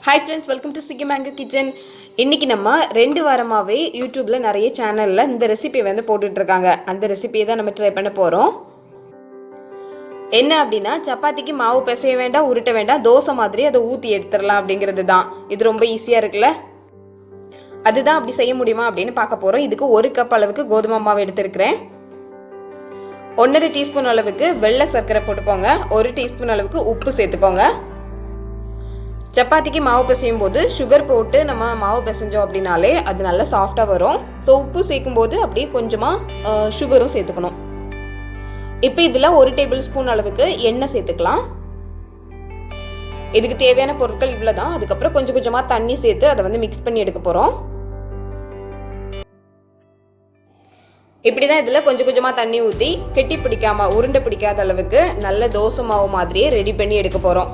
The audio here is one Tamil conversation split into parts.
Hi friends, welcome to Sugi Mango Kitchen. இன்னைக்கு நம்ம 2 வாரமாவே YouTubeல நிறைய சேனல்ல இந்த ரெசிபி வந்து போட்டுட்டு இருக்காங்க. அந்த ரெசிபியை தான் நம்ம ட்ரை பண்ண போறோம். என்ன அப்படினா சப்பாத்திக்கு மாவு பிசைய வேண்டாம், உருட்ட வேண்டாம், தோசை மாதிரி அதை ஊத்தி எடுத்துறலாம் அப்படிங்கிறது தான். இது ரொம்ப ஈஸியா இருக்குல? அதுதான் அப்படி செய்ய முடியுமா அப்படினு பார்க்க போறோம். இதுக்கு 1 கப் அளவுக்கு கோதுமை மாவு எடுத்துக்கிறேன். 1.5 டீஸ்பூன் அளவுக்கு வெள்ளை சர்க்கரை போட்டுக்கோங்க. 1 டீஸ்பூன் அளவுக்கு உப்பு சேர்த்துக்கோங்க. சப்பாத்திக்கு மாவு பிசையும் போது சுகர் போட்டு நம்ம மாவு பிசைஞ்சோம் அப்படினாலே அது நல்லா சாஃப்டா வரும். ஸோ உப்பு சேர்க்கும் போது அப்படியே கொஞ்சமாக சுகரும் சேர்த்துக்கணும். இப்போ இதில் 1 டேபிள் ஸ்பூன் அளவுக்கு எண்ணெய் சேர்த்துக்கலாம். இதுக்கு தேவையான பொருட்கள் இவ்வளோ தான். அதுக்கப்புறம் கொஞ்சம் கொஞ்சமாக தண்ணி சேர்த்து அதை வந்து மிக்ஸ் பண்ணி எடுக்க போகிறோம். இப்படி தான் இதில் கொஞ்சம் கொஞ்சமாக தண்ணி ஊற்றி கெட்டி பிடிக்காம உருண்டை பிடிக்காத அளவுக்கு நல்ல தோசை மாவு மாதிரியே ரெடி பண்ணி எடுக்க போகிறோம்.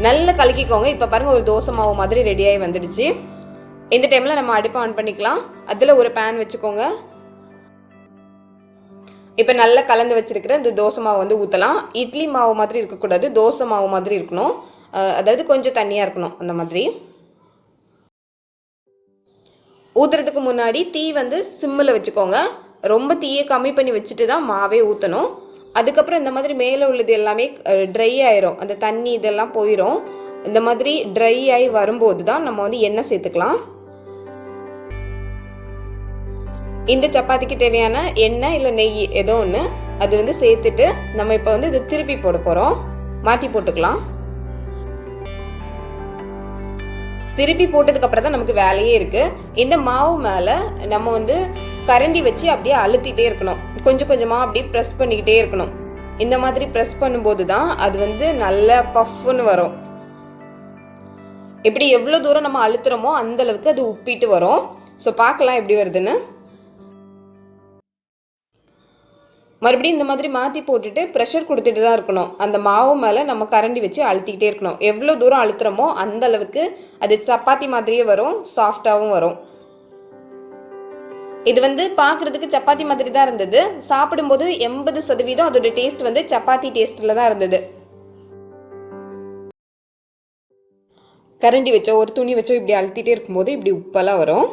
நல்லா கலக்கிக்கோங்க. இப்போ பாருங்கள், ஒரு தோசை மாவு மாதிரி ரெடியாகி வந்துடுச்சு. இந்த டைமில் நம்ம அடுப்பை ஆன் பண்ணிக்கலாம். அதில் ஒரு பேன் வச்சுக்கோங்க. இப்போ நல்லா கலந்து வச்சுருக்கிற இந்த தோசை மாவு வந்து ஊற்றலாம். இட்லி மாவு மாதிரி இருக்கக்கூடாது, தோசை மாவு மாதிரி இருக்கணும். அதாவது கொஞ்சம் தண்ணியாக இருக்கணும். அந்த மாதிரி ஊற்றுறதுக்கு முன்னாடி தீ வந்து சிம்மில் வச்சுக்கோங்க. ரொம்ப தீயை கம்மி பண்ணி வச்சுட்டு தான் மாவே ஊற்றணும். அதுக்கப்புறம் இந்த மாதிரி மேலே உள்ளது எல்லாமே ட்ரை ஆயிரும், அந்த தண்ணி இதெல்லாம் போயிடும். இந்த மாதிரி ட்ரை ஆகி வரும்போது தான் நம்ம வந்து எண்ணெய் சேர்த்துக்கலாம். இந்த சப்பாத்திக்கு தேவையான எண்ணெய் இல்லை நெய் ஏதோ ஒன்று அது வந்து சேர்த்துட்டு நம்ம இப்போ வந்து இதை திருப்பி போட போகிறோம். மாற்றி போட்டுக்கலாம். திருப்பி போட்டதுக்கப்புறம் தான் நமக்கு வேலையே இருக்குது. இந்த மாவு மேலே நம்ம வந்து கரண்டி வச்சு அப்படியே அழுத்திட்டே இருக்கணும். கொஞ்சம் கொஞ்சமாக அப்படியே ப்ரெஸ் பண்ணிக்கிட்டே இருக்கணும். இந்த மாதிரி ப்ரெஸ் பண்ணும்போது தான் அது வந்து நல்ல பஃப்னு வரும். இப்படி எவ்வளோ தூரம் நம்ம அழுத்துறோமோ அந்த அளவுக்கு அது உப்பிட்டு வரும். ஸோ பார்க்கலாம் எப்படி வருதுன்னு. மறுபடியும் இந்த மாதிரி மாற்றி போட்டுட்டு ப்ரெஷர் கொடுத்துட்டு தான் இருக்கணும். அந்த மாவு மேலே நம்ம கரண்டி வச்சு அழுத்திக்கிட்டே இருக்கணும். எவ்வளோ தூரம் அழுத்துறோமோ அந்த அளவுக்கு அது சப்பாத்தி மாதிரியே வரும், சாஃப்டாகவும் வரும். இது வந்து பார்க்குறதுக்கு சப்பாத்தி மாதிரி தான் இருந்தது. சாப்பிடும்போது 80% அதோட டேஸ்ட் வந்து சப்பாத்தி டேஸ்ட்டில் தான் இருந்தது. கரண்டி வச்சோ ஒரு துணி வச்சோ இப்படி அழுத்திட்டே இருக்கும்போது இப்படி உப்பெல்லாம் வரும்.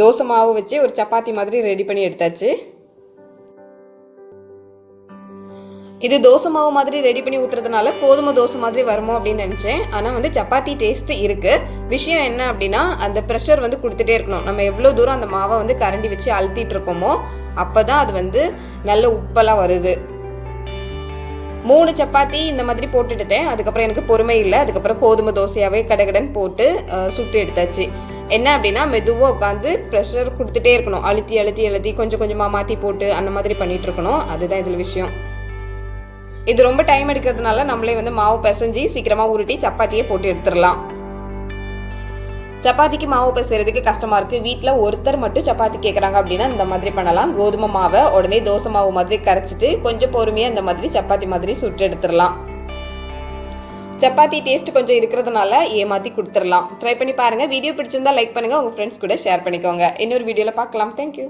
தோசை மாவு வச்சு ஒரு சப்பாத்தி மாதிரி ரெடி பண்ணி எடுத்தாச்சு. இது தோசை மாவு மாதிரி ரெடி பண்ணி ஊற்றுறதுனால கோதுமை தோசை மாதிரி வருமோ அப்படின்னு நினச்சேன். ஆனால் வந்து சப்பாத்தி டேஸ்ட்டு இருக்குது. விஷயம் என்ன அப்படின்னா அந்த ப்ரெஷர் வந்து கொடுத்துட்டே இருக்கணும். நம்ம எவ்வளோ தூரம் அந்த மாவை வந்து கரண்டி வச்சு அழுத்திட்டு இருக்கோமோ அப்போ தான் அது வந்து நல்ல உப்பெல்லாம் வருது. 3 சப்பாத்தி இந்த மாதிரி போட்டுட்டேன். அதுக்கப்புறம் எனக்கு பொறுமை இல்லை. அதுக்கப்புறம் கோதுமை தோசையாகவே கடகடன் போட்டு சுட்டு எடுத்தாச்சு. என்ன அப்படின்னா மெதுவாக உட்காந்து ப்ரெஷர் கொடுத்துட்டே இருக்கணும். அழுத்தி அழுத்தி அழுத்தி கொஞ்சம் கொஞ்சமாக மாற்றி போட்டு அந்த மாதிரி பண்ணிகிட்டு இருக்கணும். அதுதான் இதில் விஷயம். இது ரொம்ப டைம் எடுக்கிறதுனால நம்மளே வந்து மாவு பிசைஞ்சு சீக்கிரமாக உருட்டி சப்பாத்தியை போட்டு எடுத்துடலாம். சப்பாத்திக்கு மாவு பிசைறதுக்கு கஷ்டமாக இருக்குது, வீட்டில் ஒருத்தர் மட்டும் சப்பாத்தி கேட்குறாங்க அப்படின்னா இந்த மாதிரி பண்ணலாம். கோதுமை மாவை உடனே தோசை மாவு மாதிரி கரைச்சிட்டு கொஞ்சம் பொறுமையாக இந்த மாதிரி சப்பாத்தி மாதிரி சுட்டு எடுத்துடலாம். சப்பாத்தி டேஸ்ட் கொஞ்சம் இருக்கிறதுனால ஏமாற்றி கொடுத்துடலாம். ட்ரை பண்ணி பாருங்கள். வீடியோ பிடிச்சிருந்தா லைக் பண்ணுங்கள், உங்கள் ஃப்ரெண்ட்ஸ் கூட ஷேர் பண்ணிக்கோங்க. இன்னொரு வீடியோவில் பார்க்கலாம். தேங்க்யூ.